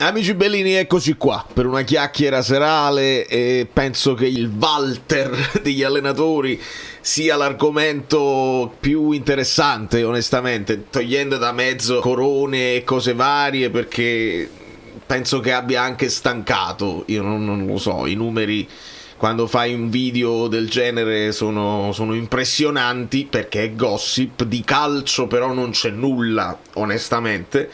Amici bellini, eccoci qua per una chiacchiera serale e penso che il Walter degli allenatori sia l'argomento più interessante, onestamente, togliendo da mezzo corone e cose varie, perché penso che abbia anche stancato. Io non lo so, i numeri quando fai un video del genere sono impressionanti, perché è gossip. Di calcio però non c'è nulla, onestamente,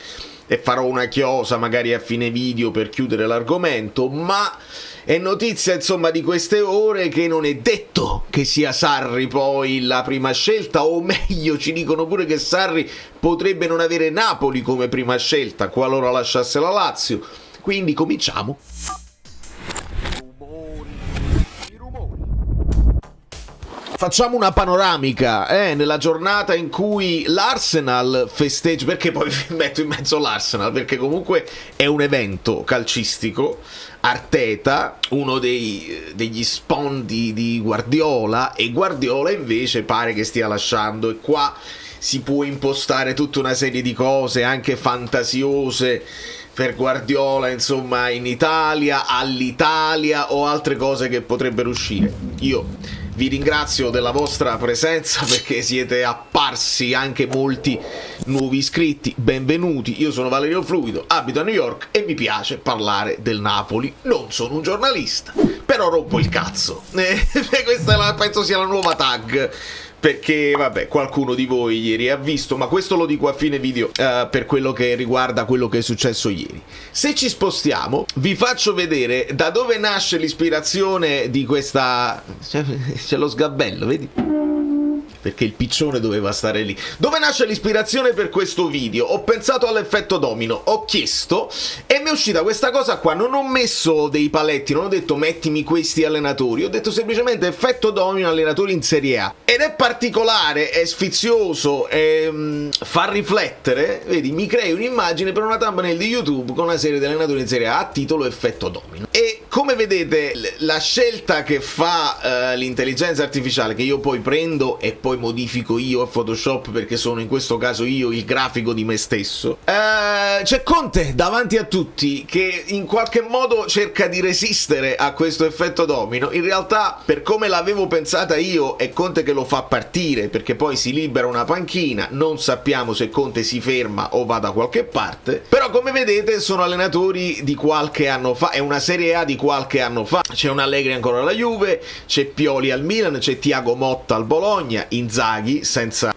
e farò una chiosa magari a fine video per chiudere l'argomento, ma è notizia insomma di queste ore che non è detto che sia Sarri poi la prima scelta, o meglio ci dicono pure che Sarri potrebbe non avere Napoli come prima scelta qualora lasciasse la Lazio. Quindi cominciamo. Facciamo una panoramica, nella giornata in cui l'Arsenal festeggia, perché poi vi metto in mezzo l'Arsenal, perché comunque è un evento calcistico. Arteta, uno degli spondi di Guardiola, e Guardiola invece pare che stia lasciando, e qua si può impostare tutta una serie di cose anche fantasiose per Guardiola, insomma, in Italia, all'Italia, o altre cose che potrebbero uscire. Io vi ringrazio della vostra presenza, perché siete apparsi anche molti nuovi iscritti, benvenuti. Io sono Valerio Fluido, abito a New York e mi piace parlare del Napoli. Non sono un giornalista, però rompo il cazzo. Questa penso sia la nuova tag, perché vabbè, qualcuno di voi ieri ha visto, ma questo lo dico a fine video, per quello che riguarda quello che è successo ieri. Se ci spostiamo, vi faccio vedere da dove nasce l'ispirazione di questa... c'è lo sgabello, vedi? Perché il piccione doveva stare lì. Dove nasce l'ispirazione per questo video? Ho pensato all'effetto domino, ho chiesto e mi è uscita questa cosa qua. Non ho messo dei paletti, non ho detto mettimi questi allenatori, ho detto semplicemente effetto domino allenatori in Serie A. Ed è particolare, è sfizioso, fa riflettere. Vedi, mi crei un'immagine per una thumbnail di YouTube con una serie di allenatori in Serie A a titolo effetto domino. E come vedete la scelta che fa l'intelligenza artificiale, che io poi prendo e poi modifico io a Photoshop, perché sono in questo caso io il grafico di me stesso, c'è Conte davanti a tutti che in qualche modo cerca di resistere a questo effetto domino. In realtà, per come l'avevo pensata io, è Conte che lo fa partire, perché poi si libera una panchina, non sappiamo se Conte si ferma o va da qualche parte, però come vedete sono allenatori di qualche anno fa, è una Serie A di qualche anno fa. C'è un Allegri ancora alla Juve, c'è Pioli al Milan, c'è Thiago Motta al Bologna, Inzaghi senza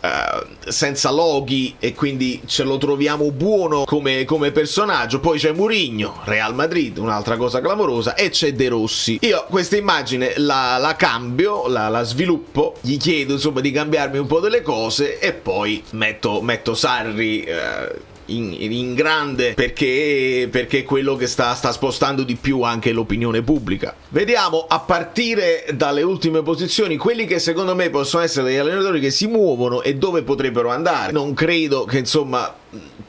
loghi, e quindi ce lo troviamo buono come personaggio. Poi c'è Mourinho, Real Madrid, un'altra cosa clamorosa, e c'è De Rossi. Io questa immagine la cambio, la sviluppo, gli chiedo insomma di cambiarmi un po' delle cose e poi metto Sarri in grande, perché è quello che sta spostando di più anche l'opinione pubblica. Vediamo, a partire dalle ultime posizioni, quelli che secondo me possono essere degli allenatori che si muovono e dove potrebbero andare. Non credo che insomma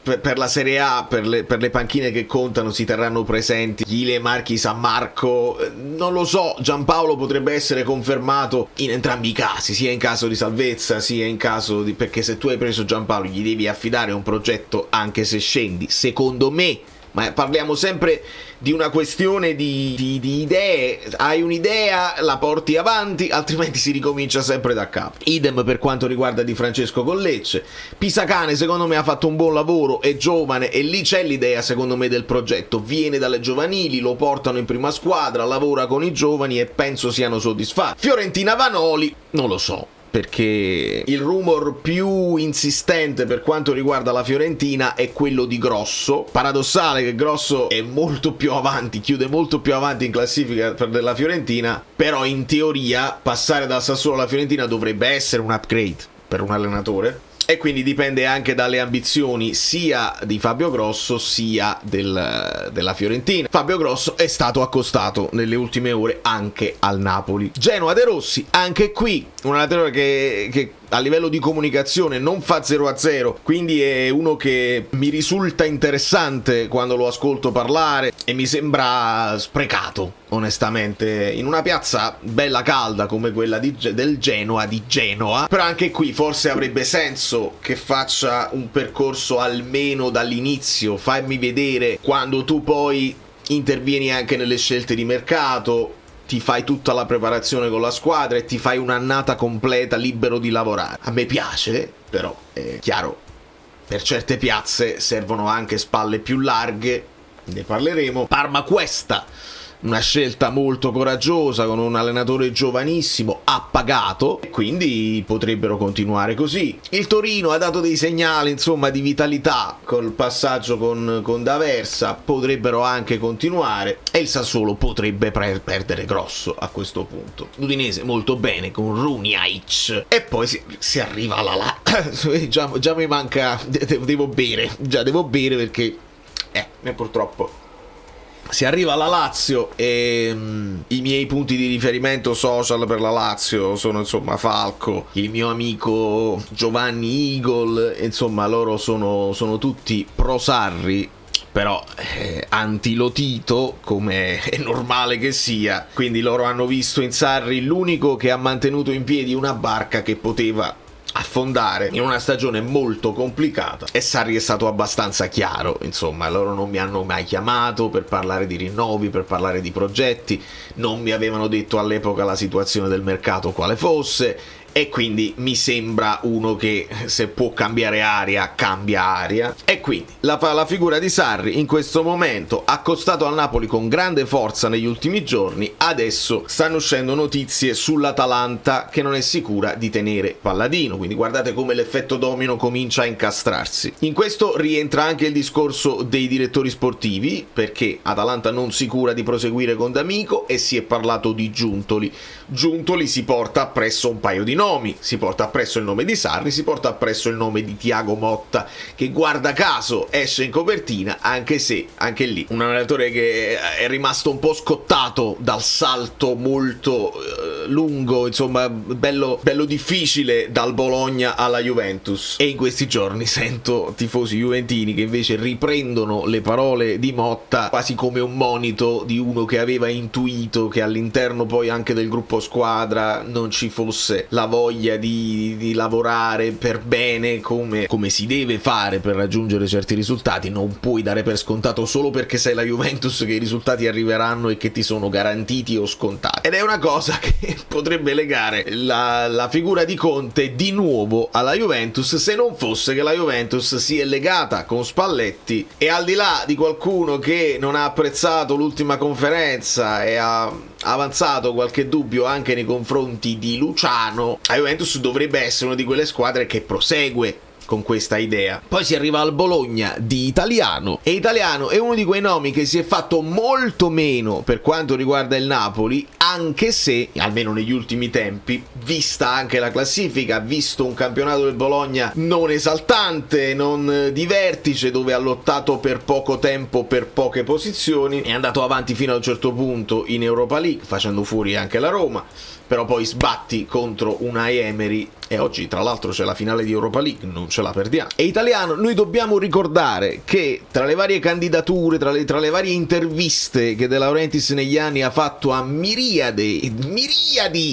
per la Serie A, per le panchine che contano, si terranno presenti Chile, Marchi, San Marco. Non lo so, Giampaolo potrebbe essere confermato in entrambi i casi, sia in caso di salvezza sia in caso di... perché se tu hai preso Giampaolo gli devi affidare un progetto anche se scendi, secondo me. Ma parliamo sempre di una questione di idee. Hai un'idea, la porti avanti, altrimenti si ricomincia sempre da capo. Idem per quanto riguarda Di Francesco con Lecce. Pisacane secondo me ha fatto un buon lavoro, è giovane e lì c'è l'idea secondo me del progetto. Viene dalle giovanili, lo portano in prima squadra, lavora con i giovani e penso siano soddisfatti. Fiorentina Vanoli, non lo so, perché il rumor più insistente per quanto riguarda la Fiorentina è quello di Grosso. Paradossale che Grosso è molto più avanti, chiude molto più avanti in classifica della Fiorentina, però in teoria passare dal Sassuolo alla Fiorentina dovrebbe essere un upgrade per un allenatore, e quindi dipende anche dalle ambizioni sia di Fabio Grosso sia della Fiorentina. Fabio Grosso è stato accostato nelle ultime ore anche al Napoli. Genoa De Rossi, anche qui un allenatore che a livello di comunicazione non fa 0-0, quindi è uno che mi risulta interessante quando lo ascolto parlare e mi sembra sprecato, onestamente, in una piazza bella calda come quella del Genoa di Genova. Però anche qui forse avrebbe senso che faccia un percorso almeno dall'inizio, fammi vedere quando tu poi intervieni anche nelle scelte di mercato, ti fai tutta la preparazione con la squadra e ti fai un'annata completa libero di lavorare. A me piace, però è chiaro, per certe piazze servono anche spalle più larghe, ne parleremo. Parma questa, una scelta molto coraggiosa con un allenatore giovanissimo, ha pagato, quindi potrebbero continuare così. Il Torino ha dato dei segnali, insomma, di vitalità col passaggio con D'Aversa, potrebbero anche continuare, e il Sassuolo potrebbe perdere grosso a questo punto. L'Udinese molto bene con Runjaic, e poi si arriva alla già mi manca, devo bere perché purtroppo si arriva alla Lazio e i miei punti di riferimento social per la Lazio sono insomma Falco, il mio amico Giovanni Eagle, insomma loro sono tutti pro Sarri, però anti-Lotito, come è normale che sia, quindi loro hanno visto in Sarri l'unico che ha mantenuto in piedi una barca che poteva affondare in una stagione molto complicata, e Sarri è stato abbastanza chiaro, insomma loro non mi hanno mai chiamato per parlare di rinnovi, per parlare di progetti, non mi avevano detto all'epoca la situazione del mercato quale fosse, e quindi mi sembra uno che se può cambiare aria cambia aria. E quindi la figura di Sarri in questo momento ha costato al Napoli con grande forza negli ultimi giorni. Adesso stanno uscendo notizie sull'Atalanta che non è sicura di tenere Palladino, quindi guardate come l'effetto domino comincia a incastrarsi. In questo rientra anche il discorso dei direttori sportivi, perché Atalanta non sicura di proseguire con D'Amico e si è parlato di Giuntoli si porta appresso un paio di nomi, si porta appresso il nome di Sarri, si porta appresso il nome di Thiago Motta, che guarda caso esce in copertina, anche se anche lì un allenatore che è rimasto un po' scottato dal salto molto lungo, insomma bello difficile, dal Bologna alla Juventus. E in questi giorni sento tifosi juventini che invece riprendono le parole di Motta quasi come un monito di uno che aveva intuito che all'interno poi anche del gruppo squadra non ci fosse la voglia di lavorare per bene come si deve fare per raggiungere certi risultati. Non puoi dare per scontato solo perché sei la Juventus che i risultati arriveranno e che ti sono garantiti o scontati. Ed è una cosa che potrebbe legare la figura di Conte di nuovo alla Juventus, se non fosse che la Juventus si è legata con Spalletti, e al di là di qualcuno che non ha apprezzato l'ultima conferenza e ha avanzato qualche dubbio anche nei confronti di Luciano, la Juventus dovrebbe essere una di quelle squadre che prosegue con questa idea. Poi si arriva al Bologna di Italiano, e Italiano è uno di quei nomi che si è fatto molto meno per quanto riguarda il Napoli, anche se, almeno negli ultimi tempi, vista anche la classifica, visto un campionato del Bologna non esaltante, non di vertice, dove ha lottato per poco tempo per poche posizioni, è andato avanti fino a un certo punto in Europa League, facendo fuori anche la Roma, però poi sbatti contro una Emery, e oggi tra l'altro c'è la finale di Europa League, non ce la perdiamo. E Italiano, noi dobbiamo ricordare che tra le varie candidature, tra le varie interviste che De Laurentiis negli anni ha fatto a miriadi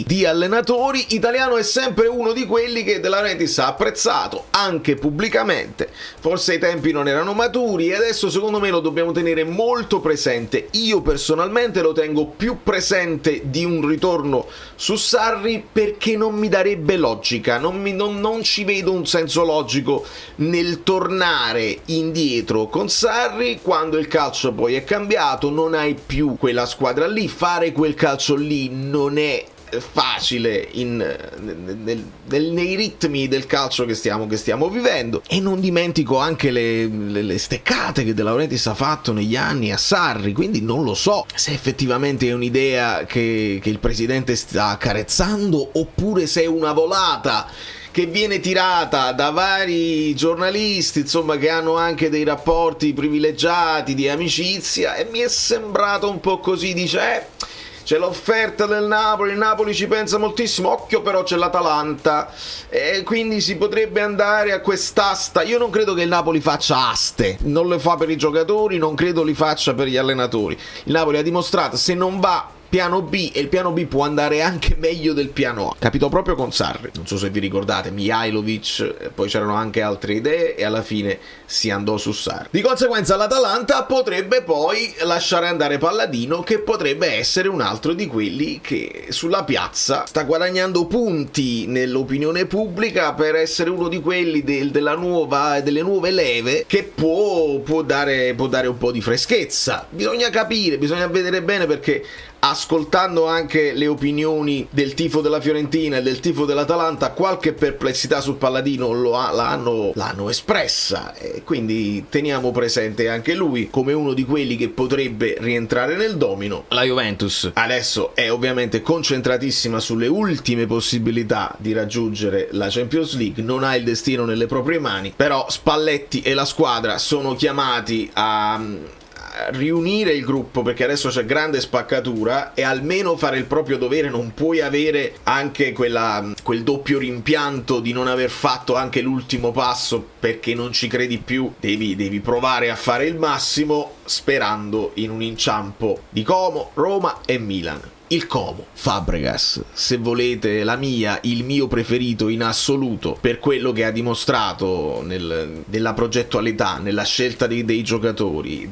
di allenatori, Italiano è sempre uno di quelli che De Laurentiis ha apprezzato anche pubblicamente. Forse ai tempi non erano maturi, e adesso secondo me lo dobbiamo tenere molto presente. Io personalmente lo tengo più presente di un ritorno su Sarri, perché non mi darebbe logica, non ci vedo un senso logico nel tornare indietro con Sarri quando il calcio poi è cambiato, non hai più quella squadra lì, fare quel calcio lì non è facile nei ritmi del calcio che stiamo vivendo. E non dimentico anche le steccate che De Laurentiis ha fatto negli anni a Sarri, quindi non lo so se effettivamente è un'idea che il presidente sta accarezzando, oppure se è una volata che viene tirata da vari giornalisti, insomma, che hanno anche dei rapporti privilegiati di amicizia, e mi è sembrato un po' così, dice c'è l'offerta del Napoli, il Napoli ci pensa moltissimo, occhio però c'è l'Atalanta, e quindi si potrebbe andare a quest'asta. Io non credo che il Napoli faccia aste, non le fa per i giocatori, non credo li faccia per gli allenatori. Il Napoli ha dimostrato, se non va piano B, e il piano B può andare anche meglio del piano A. Capito proprio con Sarri, non so se vi ricordate, Mihajlovic, poi c'erano anche altre idee e alla fine si andò su Sarri. Di conseguenza l'Atalanta potrebbe poi lasciare andare Palladino, che potrebbe essere un altro di quelli che sulla piazza sta guadagnando punti nell'opinione pubblica per essere uno di quelli delle nuove leve che può dare un po' di freschezza. Bisogna capire, bisogna vedere bene, perché ascoltando anche le opinioni del tifo della Fiorentina e del tifo dell'Atalanta, qualche perplessità su Palladino l'hanno espressa, e quindi teniamo presente anche lui come uno di quelli che potrebbe rientrare nel domino. La Juventus adesso è ovviamente concentratissima sulle ultime possibilità di raggiungere la Champions League, non ha il destino nelle proprie mani, però Spalletti e la squadra sono chiamati a riunire il gruppo, perché adesso c'è grande spaccatura, e almeno fare il proprio dovere. Non puoi avere anche quel doppio rimpianto di non aver fatto anche l'ultimo passo perché non ci credi più. Devi provare a fare il massimo, sperando in un inciampo di Como, Roma e Milan. Il Como, Fabregas, se volete il mio preferito in assoluto, per quello che ha dimostrato nella progettualità, nella scelta dei giocatori,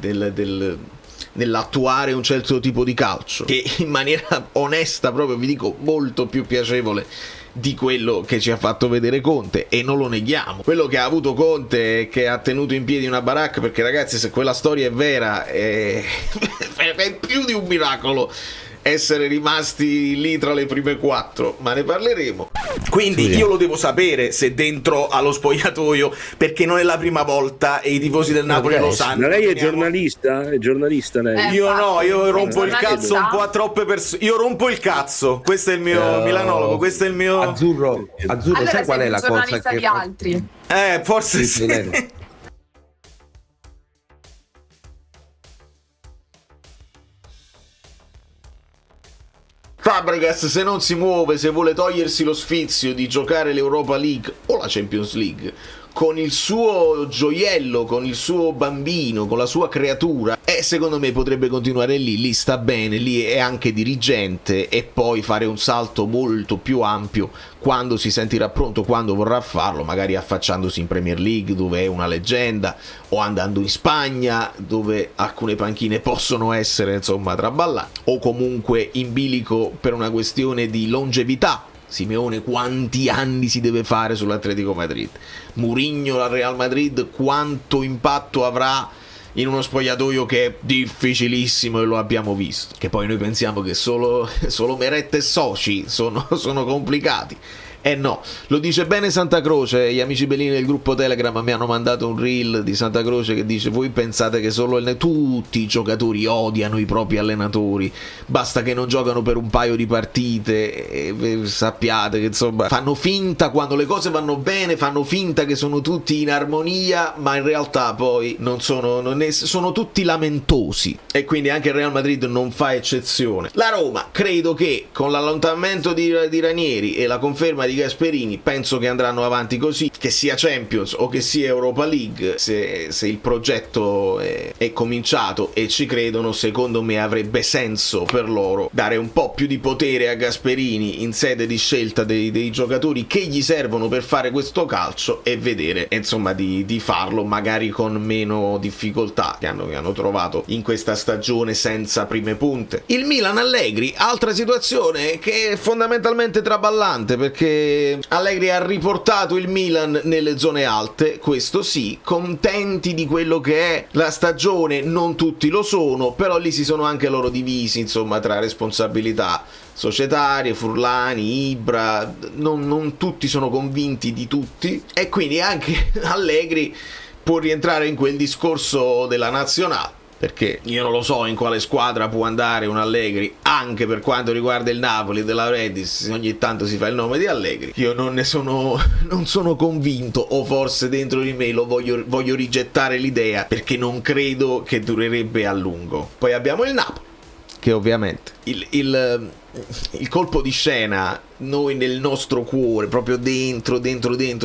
nell'attuare un certo tipo di calcio, che in maniera onesta, proprio vi dico, molto più piacevole di quello che ci ha fatto vedere Conte, e non lo neghiamo. Quello che ha avuto Conte è che ha tenuto in piedi una baracca, perché ragazzi, se quella storia è vera è più di un miracolo essere rimasti lì tra le prime 4, ma ne parleremo. Quindi io lo devo sapere se dentro allo spogliatoio, perché non è la prima volta e i tifosi del Napoli lo sanno. Ma lei è giornalista? È giornalista lei? Io no, io rompo il cazzo un po' a troppe persone. Io rompo il cazzo. Questo è il mio milanologo, questo è il mio Azzurro, allora, sai qual è la cosa che di altri? Forse sì. Fabregas, se non si muove, se vuole togliersi lo sfizio di giocare l'Europa League o la Champions League con il suo gioiello, con il suo bambino, con la sua creatura, secondo me potrebbe continuare lì sta bene, lì è anche dirigente, e poi fare un salto molto più ampio quando si sentirà pronto, quando vorrà farlo, magari affacciandosi in Premier League, dove è una leggenda, o andando in Spagna, dove alcune panchine possono essere insomma traballate, o comunque in bilico per una questione di longevità. Simeone quanti anni si deve fare sull'Atletico Madrid? Mourinho al Real Madrid quanto impatto avrà in uno spogliatoio che è difficilissimo, e lo abbiamo visto. Che poi noi pensiamo che solo Meret e soci sono complicati. No, lo dice bene Santa Croce. Gli amici bellini del gruppo Telegram mi hanno mandato un reel di Santa Croce che dice: voi pensate che tutti i giocatori odiano i propri allenatori, basta che non giocano per un paio di partite e sappiate che insomma fanno finta, quando le cose vanno bene fanno finta che sono tutti in armonia, ma in realtà poi sono tutti lamentosi, e quindi anche il Real Madrid non fa eccezione. La Roma, credo che con l'allontanamento di Ranieri e la conferma di Gasperini, penso che andranno avanti così, che sia Champions o che sia Europa League. Se il progetto è cominciato e ci credono, secondo me avrebbe senso per loro dare un po' più di potere a Gasperini in sede di scelta dei giocatori che gli servono per fare questo calcio, e vedere insomma di farlo magari con meno difficoltà che hanno trovato in questa stagione senza prime punte. Il Milan Allegri, altra situazione che è fondamentalmente traballante, perché Allegri ha riportato il Milan nelle zone alte, questo sì, contenti di quello che è la stagione. Non tutti lo sono, però lì si sono anche loro divisi insomma tra responsabilità societarie, Furlani, Ibra, non tutti sono convinti di tutti, e quindi anche Allegri può rientrare in quel discorso della nazionale, perché io non lo so in quale squadra può andare un Allegri, anche per quanto riguarda il Napoli della Redis, ogni tanto si fa il nome di Allegri. Io non sono convinto, o forse dentro di me voglio rigettare l'idea, perché non credo che durerebbe a lungo. Poi abbiamo il Napoli, perché ovviamente il colpo di scena noi nel nostro cuore, proprio dentro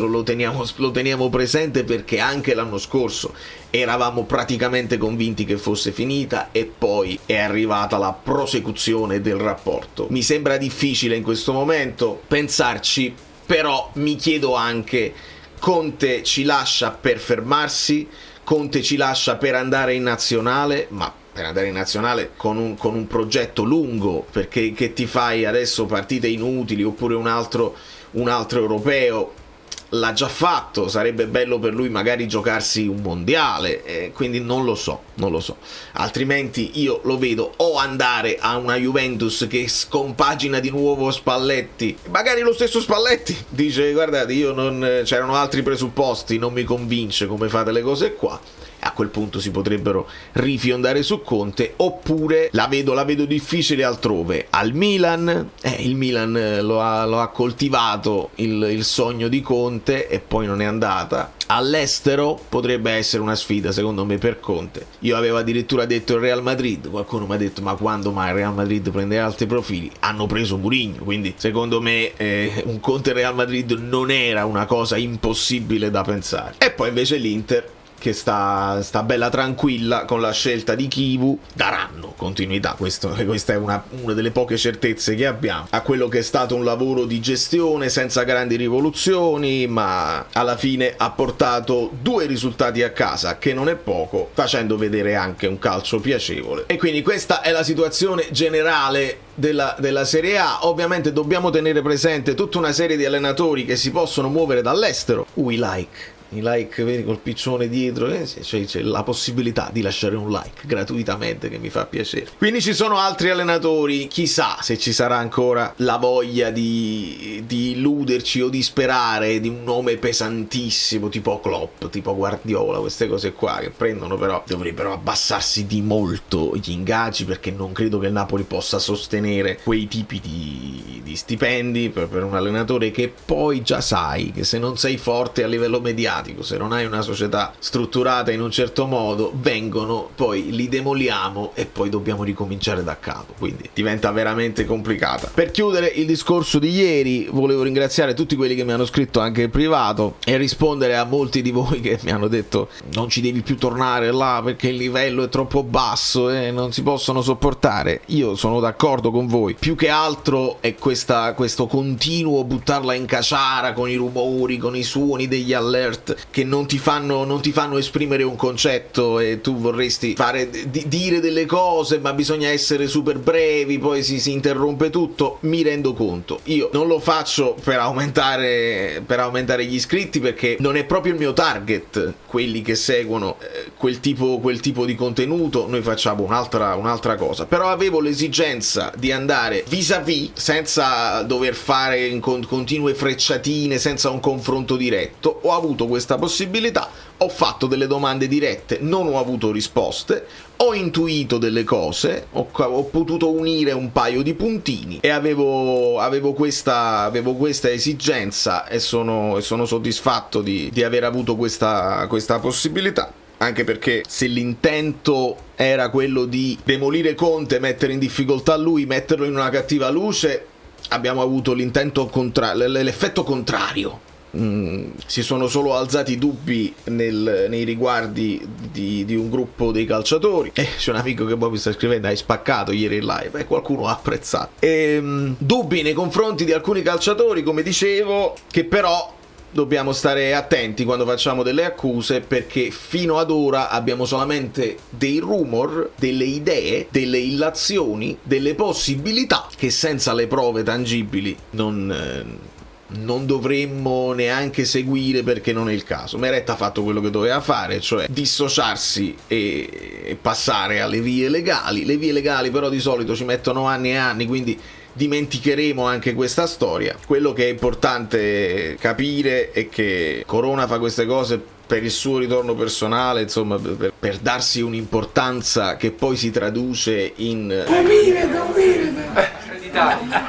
lo teniamo presente, perché anche l'anno scorso eravamo praticamente convinti che fosse finita e poi è arrivata la prosecuzione del rapporto. Mi sembra difficile in questo momento pensarci, però mi chiedo anche: Conte ci lascia per fermarsi? Conte ci lascia per andare in nazionale? Ma per andare in nazionale con un progetto lungo, perché che ti fai adesso, partite inutili, oppure un altro europeo? L'ha già fatto, sarebbe bello per lui magari giocarsi un mondiale, quindi non lo so, altrimenti io lo vedo o andare a una Juventus che scompagina di nuovo Spalletti, magari lo stesso Spalletti dice: guardate, c'erano altri presupposti, non mi convince come fate le cose qua. A quel punto si potrebbero rifiondare su Conte, oppure la vedo difficile altrove. Al Milan, il Milan lo ha coltivato il sogno di Conte e poi non è andata. All'estero potrebbe essere una sfida secondo me per Conte. Io avevo addirittura detto il Real Madrid, qualcuno mi ha detto: ma quando mai il Real Madrid prende altri profili? Hanno preso Mourinho, quindi secondo me un Conte Real Madrid non era una cosa impossibile da pensare. E poi invece l'Inter, che sta bella tranquilla con la scelta di Chivu, daranno continuità, questa è una delle poche certezze che abbiamo a quello che è stato un lavoro di gestione senza grandi rivoluzioni, ma alla fine ha portato 2 risultati a casa, che non è poco, facendo vedere anche un calcio piacevole. E quindi questa è la situazione generale della Serie A. Ovviamente dobbiamo tenere presente tutta una serie di allenatori che si possono muovere dall'estero. I like, vedi, col piccione dietro, c'è la possibilità di lasciare un like gratuitamente, che mi fa piacere. Quindi ci sono altri allenatori, chissà se ci sarà ancora la voglia di illuderci o di sperare di un nome pesantissimo tipo Klopp, tipo Guardiola, queste cose qua che prendono, però dovrebbero abbassarsi di molto gli ingaggi, perché non credo che il Napoli possa sostenere quei tipi di stipendi per un allenatore che poi già sai che se non sei forte a livello mediatico, se non hai una società strutturata in un certo modo, poi li demoliamo e poi dobbiamo ricominciare da capo, quindi diventa veramente complicata. Per chiudere il discorso di ieri, volevo ringraziare tutti quelli che mi hanno scritto anche in privato e rispondere a molti di voi che mi hanno detto: non ci devi più tornare là perché il livello è troppo basso e non si possono sopportare. Io sono d'accordo con voi, più che altro è questo continuo buttarla in caciara con i rumori, con i suoni degli alert che non ti fanno esprimere un concetto, e tu vorresti dire delle cose, ma bisogna essere super brevi, poi si interrompe tutto. Mi rendo conto, io non lo faccio per aumentare gli iscritti, perché non è proprio il mio target quelli che seguono quel tipo di contenuto. Noi facciamo un'altra cosa, però avevo l'esigenza di andare vis-à-vis, senza dover fare continue frecciatine, senza un confronto diretto. Ho avuto questa possibilità, ho fatto delle domande dirette, non ho avuto risposte, ho intuito delle cose, ho potuto unire un paio di puntini e avevo questa esigenza, e sono soddisfatto di aver avuto questa possibilità. Anche perché se l'intento era quello di demolire Conte, mettere in difficoltà lui, metterlo in una cattiva luce, abbiamo avuto l'effetto contrario. Si sono solo alzati dubbi nei riguardi di un gruppo dei calciatori, e c'è un amico che poi mi sta scrivendo: hai spaccato ieri in live, e qualcuno ha apprezzato, dubbi nei confronti di alcuni calciatori, come dicevo, che però dobbiamo stare attenti quando facciamo delle accuse, perché fino ad ora abbiamo solamente dei rumor, delle idee, delle illazioni, delle possibilità che senza le prove tangibili non dovremmo neanche seguire, perché non è il caso. Meret ha fatto quello che doveva fare, cioè dissociarsi e passare alle vie legali. Le vie legali però di solito ci mettono anni e anni, quindi dimenticheremo anche questa storia. Quello che è importante capire è che Corona fa queste cose per il suo ritorno personale, insomma, per darsi un'importanza che poi si traduce in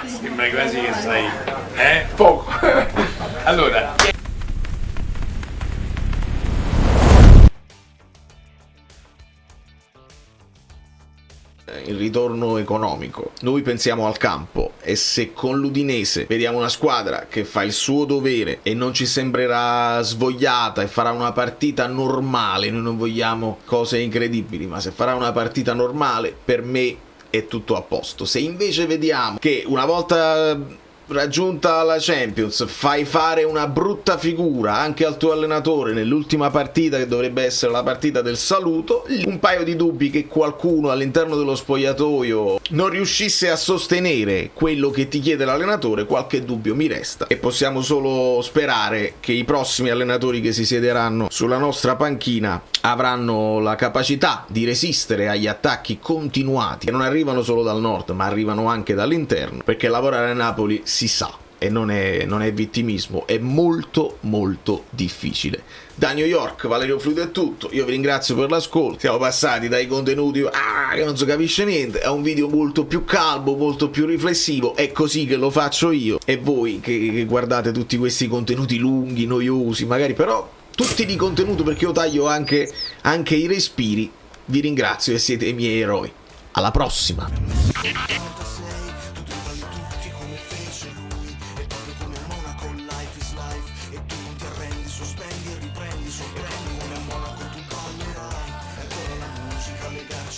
sembra quasi che sai poco. Allora, il ritorno economico. Noi pensiamo al campo, e se con l'Udinese vediamo una squadra che fa il suo dovere e non ci sembrerà svogliata e farà una partita normale, noi non vogliamo cose incredibili, ma se farà una partita normale, per me è tutto a posto. Se invece vediamo che una volta raggiunta la Champions fai fare una brutta figura anche al tuo allenatore nell'ultima partita, che dovrebbe essere la partita del saluto, un paio di dubbi che qualcuno all'interno dello spogliatoio non riuscisse a sostenere quello che ti chiede l'allenatore, qualche dubbio mi resta, e possiamo solo sperare che i prossimi allenatori che si siederanno sulla nostra panchina avranno la capacità di resistere agli attacchi continuati che non arrivano solo dal nord ma arrivano anche dall'interno, perché lavorare a Napoli si sa, e non è vittimismo, è molto molto difficile. Da New York, Valerio Fluido è tutto, io vi ringrazio per l'ascolto, siamo passati dai contenuti che non si capisce niente a un video molto più calmo, molto più riflessivo, è così che lo faccio io, e voi che guardate tutti questi contenuti lunghi, noiosi magari, però tutti di contenuto, perché io taglio anche i respiri, vi ringrazio e siete i miei eroi. Alla prossima!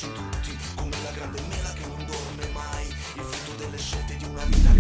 Tutti come la grande mela che non dorme mai, il frutto delle scelte di una vita